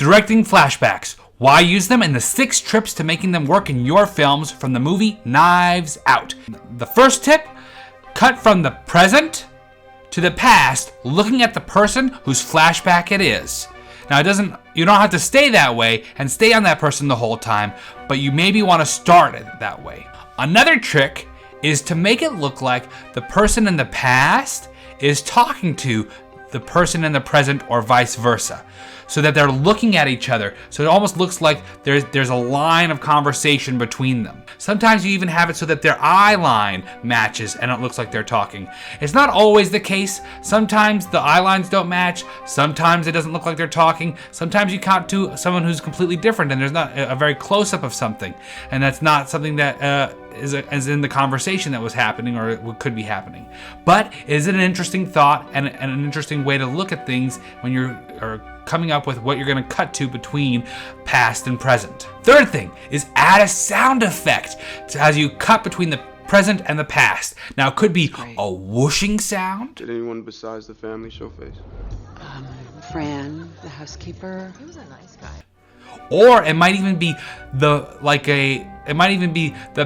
Directing flashbacks. Why use them, and the 6 tips to making them work in your films from the movie Knives Out. The first tip, cut from the present to the past, looking at the person whose flashback it is. Now you don't have to stay that way and stay on that person the whole time, but you maybe want to start it that way. Another trick is to make it look like the person in the past is talking to the person in the present or vice versa, so that they're looking at each other. So it almost looks like there's a line of conversation between them. Sometimes you even have it so that their eye line matches and it looks like they're talking. It's not always the case. Sometimes the eye lines don't match. Sometimes it doesn't look like they're talking. Sometimes you cut to someone who's completely different and there's not a very close-up of something. And that's not something that is in the conversation that was happening or could be happening. But is it an interesting thought and an interesting way to look at things when you're coming up with what you're going to cut to between past and present. Third thing is add a sound effect as you cut between the present and the past. Now it could be a whooshing sound. Did anyone besides the family show face? Fran, the housekeeper. He was a nice guy. Or it might even be the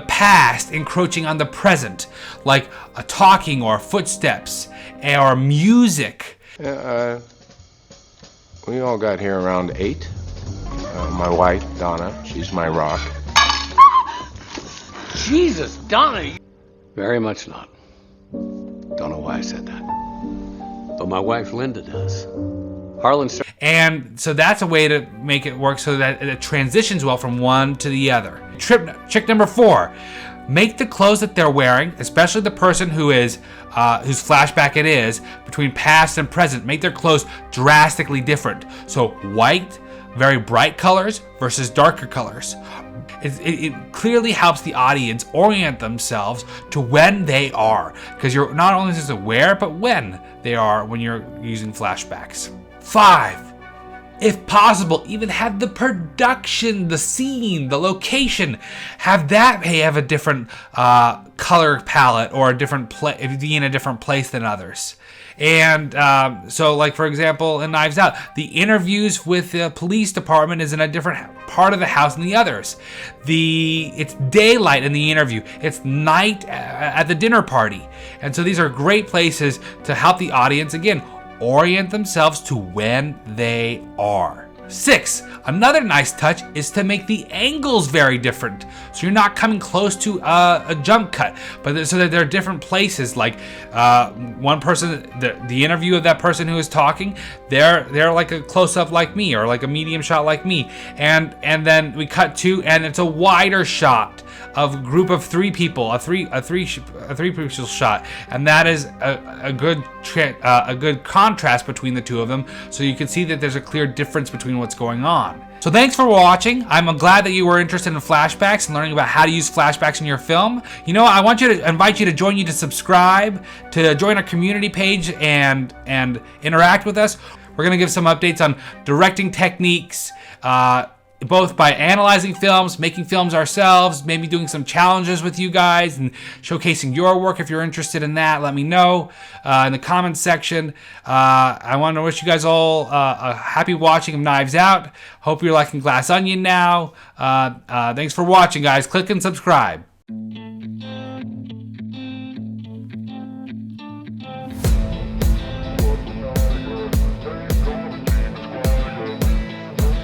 past encroaching on the present, like a talking or footsteps or music. Yeah, we all got here around 8. My wife, Donna, she's my rock. Jesus, Donna! Very much not. Don't know why I said that. But my wife, Linda, does. Harlan. And so that's a way to make it work so that it transitions well from one to the other. Trick number 4. Make the clothes that they're wearing, especially the person whose flashback it is, between past and present, make their clothes drastically different. So white, very bright colors versus darker colors. It clearly helps the audience orient themselves to when they are, because you're not only just aware, but when they are when you're using flashbacks. 5. If possible, even have the production, the scene, the location, have a different color palette or a different be in a different place than others. And so, like for example, in Knives Out, the interviews with the police department is in a different part of the house than the others. It's daylight in the interview. It's night at the dinner party. And so these are great places to help the audience, again, orient themselves to when they are. 6. Another nice touch is to make the angles very different. So you're not coming close to a jump cut, but so that there are different places. Like one person, the interview of that person who is talking, they're like a close up like me, or like a medium shot like me, and then we cut to, and it's a wider shot of a group of 3 people, a three pixel shot, and that is a good contrast between the two of them, so you can see that there's a clear difference between what's going on. So thanks for watching. I'm glad that you were interested in flashbacks and learning about how to use flashbacks in your film. I want to invite you to subscribe, to join our community page and interact with us. We're gonna give some updates on directing techniques, both by analyzing films, making films ourselves, maybe doing some challenges with you guys and showcasing your work. If you're interested in that, let me know in the comments section. I want to wish you guys all a happy watching of Knives Out. Hope you're liking Glass Onion now. Thanks for watching, guys. Click and subscribe.